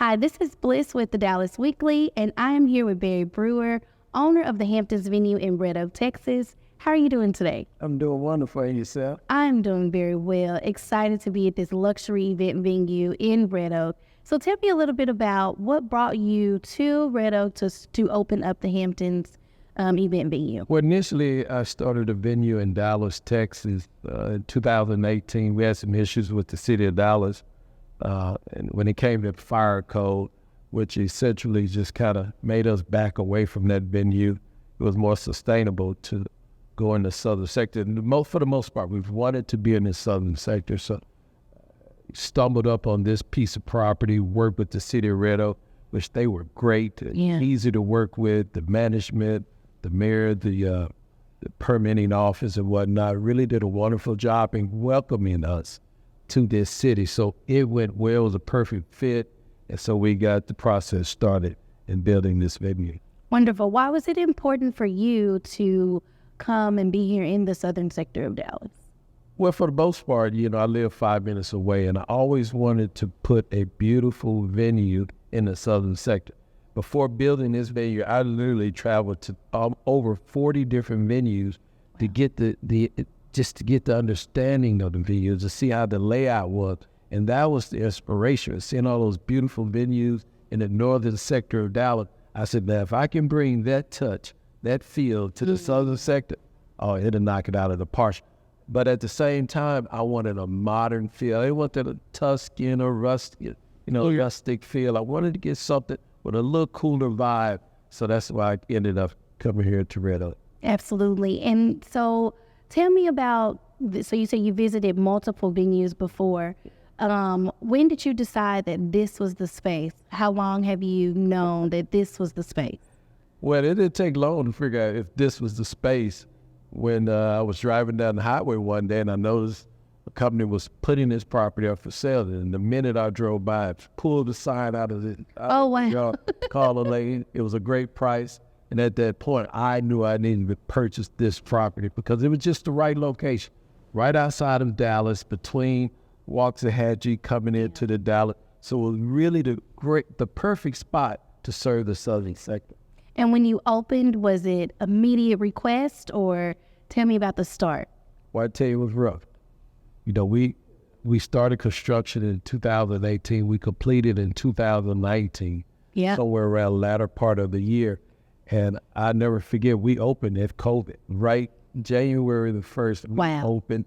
Hi, this is Bliss with the Dallas Weekly, and I am here with Barry Brewer, owner of the Hamptons venue in Red Oak, Texas. How are you doing today? I'm doing wonderful. And yourself? I'm doing very well. Excited to be at this luxury event venue in Red Oak. So tell me a little bit about what brought you to Red Oak to open up the Hamptons event venue. Well, initially, I started a venue in Dallas, Texas in 2018. We had some issues with the city of Dallas. And when it came to fire code, which essentially just kind of made us back away from that venue, it was more sustainable to go in the southern sector. And for the most part, we've wanted to be in the southern sector. So stumbled up on this piece of property, worked with the city of Red Oak, which they were great, easy to work with, the management, the mayor, the permitting office and whatnot, really did a wonderful job in welcoming us to this city. So it went well, it was a perfect fit. And so we got the process started in building this venue. Wonderful. Why was it important for you to come and be here in the southern sector of Dallas? Well, for the most part, I live 5 minutes away, and I always wanted to put a beautiful venue in the southern sector. Before building this venue, I literally traveled to over 40 different venues to get just to get the understanding of the venue, to see how the layout was. And that was the inspiration, seeing all those beautiful venues in the northern sector of Dallas. I said, now, if I can bring that touch, that feel to the southern sector, it'll knock it out of the park. But at the same time, I wanted a modern feel. I wanted a Tuscan or rustic, rustic feel. I wanted to get something with a little cooler vibe. So that's why I ended up coming here to Red Oak. Absolutely. And so tell me about, so you say you visited multiple venues before. When did you decide that this was the space? How long have you known that this was the space? Well, it didn't take long to figure out if this was the space. When I was driving down the highway one day and I noticed a company was putting this property up for sale. And the minute I drove by, I pulled the sign out of it. Wow. Called a lady. It was a great price. And at that point, I knew I needed to purchase this property because it was just the right location. Right outside of Dallas, between Waxahachie coming into the Dallas. So it was really the perfect spot to serve the southern sector. And when you opened, was it immediate request, or tell me about the start? Well, I tell you, it was rough. We started construction in 2018. We completed in 2019. Yeah. Somewhere around the latter part of the year. And I never forget, we opened at COVID, right? January the 1st, we opened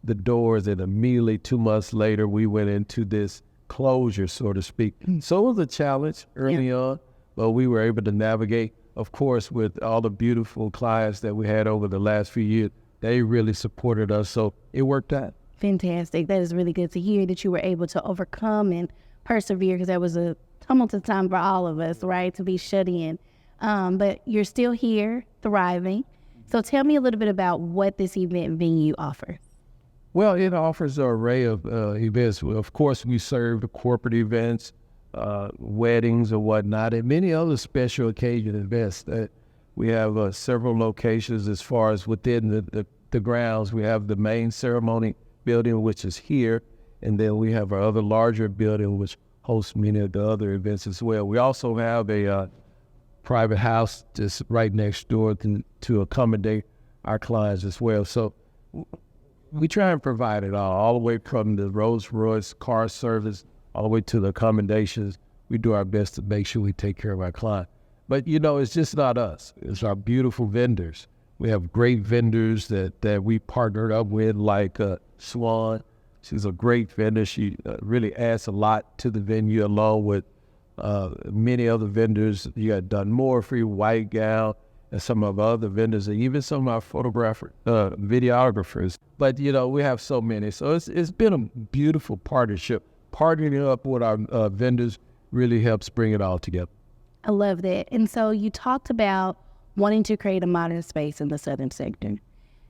the doors, and immediately 2 months later, we went into this closure, so to speak. So it was a challenge early on, but we were able to navigate. Of course, with all the beautiful clients that we had over the last few years, they really supported us, so it worked out. Fantastic. That is really good to hear that you were able to overcome and persevere, because that was a tumultuous time for all of us, right, to be shut in. But you're still here, thriving. So tell me a little bit about what this event venue offers. Well, it offers an array of events. Of course, we serve the corporate events, weddings and whatnot, and many other special occasion events. We have several locations as far as within the grounds. We have the main ceremony building, which is here, and then we have our other larger building, which hosts many of the other events as well. We also have a private house just right next door to accommodate our clients as well. So we try and provide it all the way from the Rolls Royce car service, all the way to the accommodations. We do our best to make sure we take care of our client. But, it's just not us. It's our beautiful vendors. We have great vendors that we partnered up with, like Swan. She's a great vendor. She really adds a lot to the venue, along with many other vendors. You got Dunmore Free, White Gown, and some of our other vendors, and even some of our videographers. But, we have so many. So it's been a beautiful partnership. Partnering up with our vendors really helps bring it all together. I love that. And so you talked about wanting to create a modern space in the southern sector.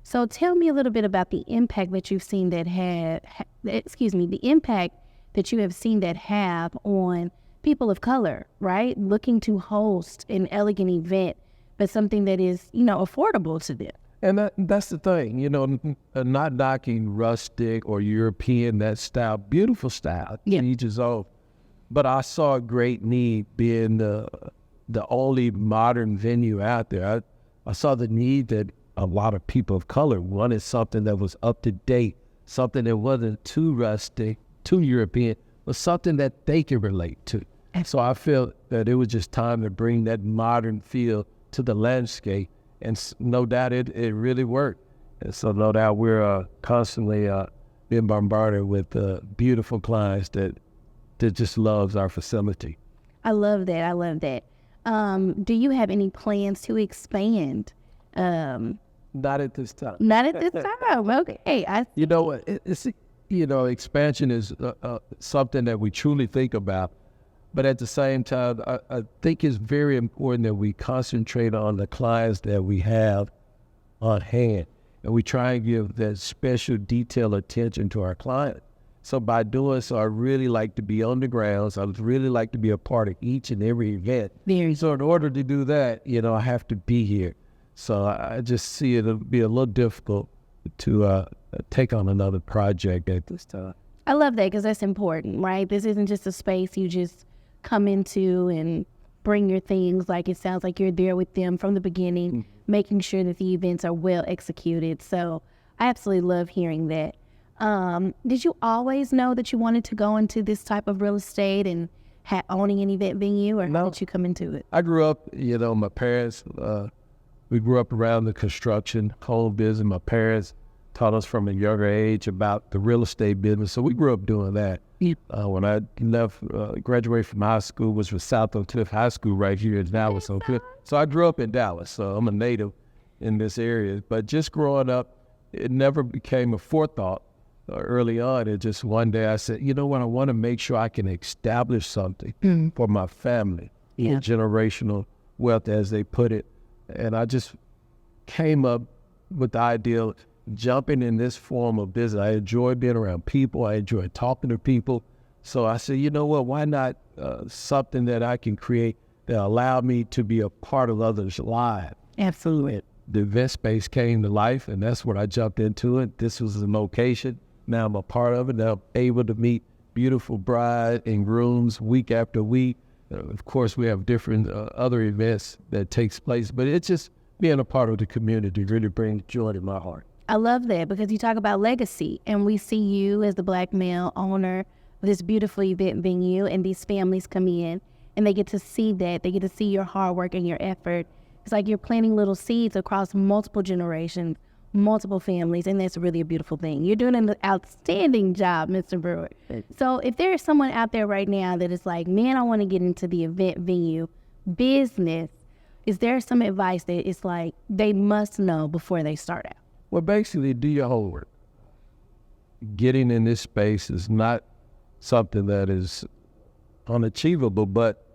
So tell me a little bit about the impact that you've seen the impact that you have seen that have on people of color, right? Looking to host an elegant event, but something that is, affordable to them. And that's the thing, not knocking rustic or European, that style, beautiful style, each his own. But I saw a great need being the only modern venue out there. I saw the need that a lot of people of color wanted something that was up to date, something that wasn't too rustic, too European, but something that they could relate to. And so I felt that it was just time to bring that modern feel to the landscape. And no doubt it really worked. And so no doubt we're constantly being bombarded with beautiful clients that just loves our facility. I love that. I love that. Do you have any plans to expand? Not at this time. Not at this time. Okay. You know what? It's expansion is something that we truly think about. But at the same time, I think it's very important that we concentrate on the clients that we have on hand. And we try and give that special detailed attention to our client. So by doing so, I really like to be on the grounds. I really like to be a part of each and every event. So in order to do that, I have to be here. So I just see it'll be a little difficult to take on another project at this time. I love that because that's important, right? This isn't just a space you just come into and bring your things. Like, it sounds like you're there with them from the beginning, making sure that the events are well executed. So I absolutely love hearing that. Did you always know that you wanted to go into this type of real estate and owning an event venue, or how did you come into it? I grew up, my parents, we grew up around the construction, home business. My parents taught us from a younger age about the real estate business. So we grew up doing that. Yeah. When I left, graduated from high school, which was South Oak Cliff High School right here in Dallas. So I grew up in Dallas. So I'm a native in this area. But just growing up, it never became a forethought early on. It just one day I said, you know what, I want to make sure I can establish something for my family, generational wealth, as they put it. And I just came up with the idea of jumping in this form of business. I enjoy being around people. I enjoy talking to people. So I said, you know what, why not something that I can create that allow me to be a part of others' lives? Absolutely. The event space came to life, and that's when I jumped into it. This was the location. Now I'm a part of it. Now I'm able to meet beautiful bride and grooms week after week. Of course, we have different other events that takes place, but it's just being a part of the community really brings joy to my heart. I love that because you talk about legacy, and we see you as the Black male owner of this beautiful event venue, and these families come in and they get to see that. They get to see your hard work and your effort. It's like you're planting little seeds across multiple generations, multiple families, and that's really a beautiful thing. You're doing an outstanding job, Mr. Brewer. So if there is someone out there right now that is like, man, I want to get into the event venue business, is there some advice that it's like they must know before they start out? Well, basically, do your homework. Getting in this space is not something that is unachievable, but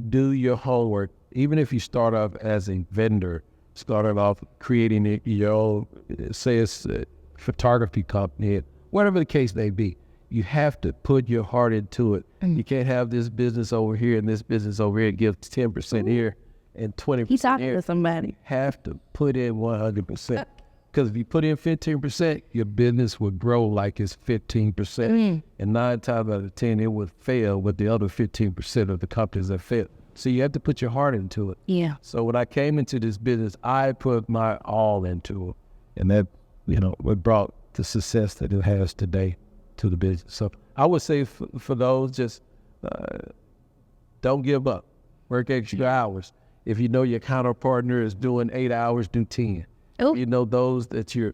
do your homework. Even if you start off as a vendor, started off creating your own, say it's a photography company, whatever the case may be, you have to put your heart into it. You can't have this business over here and this business over here, give 10% here and 20% He talking here. to somebody. You have to put in 100%. Because if you put in 15%, your business would grow like it's 15%. And 9 times out of 10, it would fail with the other 15% of the companies that fail. So you have to put your heart into it. Yeah. So when I came into this business, I put my all into it. And that, what brought the success that it has today to the business. So I would say for those, just don't give up. Work extra hours. If you know your counterpartner is doing 8 hours, do 10. Oh. You know those that you're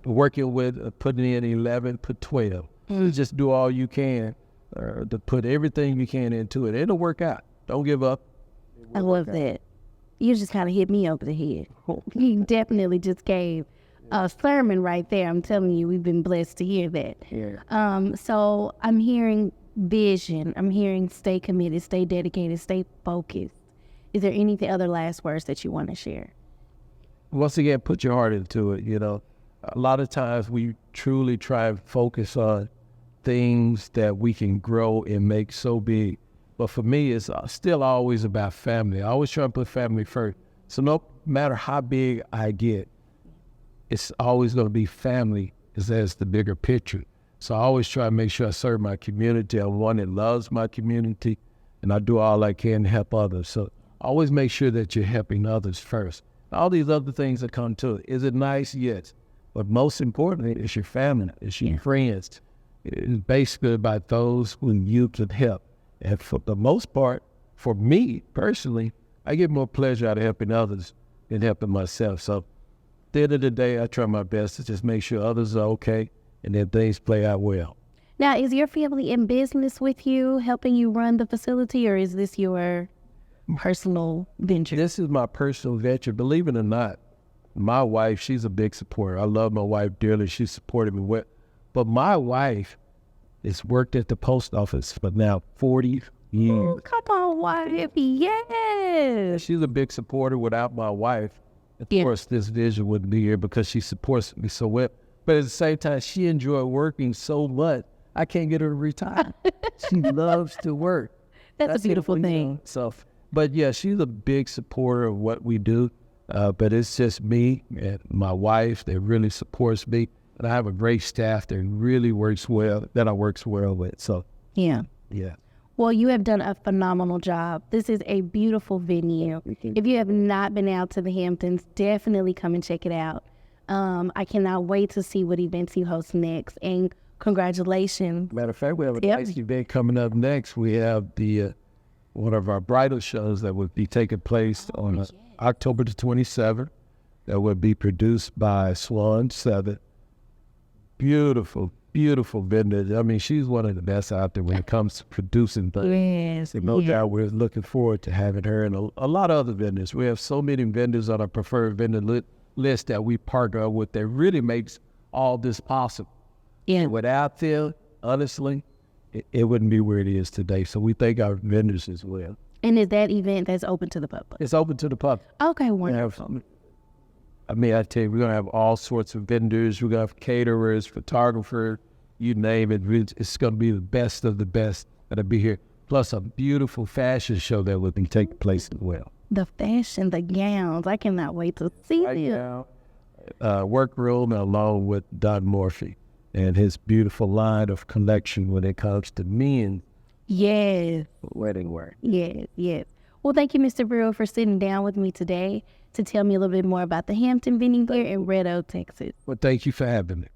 working with, putting in 11, put 12. Just do all you can to put everything you can into it. It'll work out. Don't give up. I love that. You just kind of hit me over the head. You definitely just gave a sermon right there. I'm telling you, we've been blessed to hear that. Yeah. So I'm hearing vision. I'm hearing stay committed, stay dedicated, stay focused. Is there any other last words that you want to share? Once again, put your heart into it. A lot of times we truly try and focus on things that we can grow and make so big. But for me, it's still always about family. I always try to put family first. So no matter how big I get, it's always going to be family as the bigger picture. So I always try to make sure I serve my community. I'm one that loves my community, and I do all I can to help others. So always make sure that you're helping others first. All these other things that come to it. Is it nice? Yes. But most importantly, it's your family, it's your friends. It's basically about those who you can help. And for the most part, for me personally, I get more pleasure out of helping others than helping myself. So at the end of the day, I try my best to just make sure others are okay and that things play out well. Now, is your family in business with you, helping you run the facility, or is this your personal venture? This is my personal venture. Believe it or not, my wife, she's a big supporter. I love my wife dearly. She supported me well. But my wife has worked at the post office for now 40 years. Oh, come on, wife. Yes. She's a big supporter. Without my wife, of course, this vision wouldn't be here because she supports me so well. But at the same time, she enjoyed working so much, I can't get her to retire. She loves to work. That's a beautiful thing. So, but yeah, she's a big supporter of what we do. But it's just me and my wife that really supports me. And I have a great staff that really works well, that I works well with. So, yeah. Well, you have done a phenomenal job. This is a beautiful venue. If you have not been out to the Hamptons, definitely come and check it out. I cannot wait to see what events you host next. And congratulations. Matter of fact, we have a nice event coming up next. We have the one of our bridal shows that would be taking place on October the 27th. That would be produced by Swan 7. Beautiful, beautiful vendor. I mean, she's one of the best out there when it comes to producing things. Yes. No doubt we're looking forward to having her and a lot of other vendors. We have so many vendors on our preferred vendor list that we partner with that really makes all this possible. Yeah. Without them, honestly, it wouldn't be where it is today. So we thank our vendors as well. And is that event that's open to the public? It's open to the public. Okay, wonderful. I tell you, we're going to have all sorts of vendors. We're going to have caterers, photographers, you name it. It's going to be the best of the best that'll be here. Plus a beautiful fashion show that will be taking place as well. The fashion, the gowns. I cannot wait to see them. Workroom along with Don Morphy and his beautiful line of collection when it comes to men. Yes. Wedding wear. Yes. Well, thank you, Mr. Brewer, for sitting down with me today to tell me a little bit more about the Hampton venue here in Red Oak, Texas. Well, thank you for having me.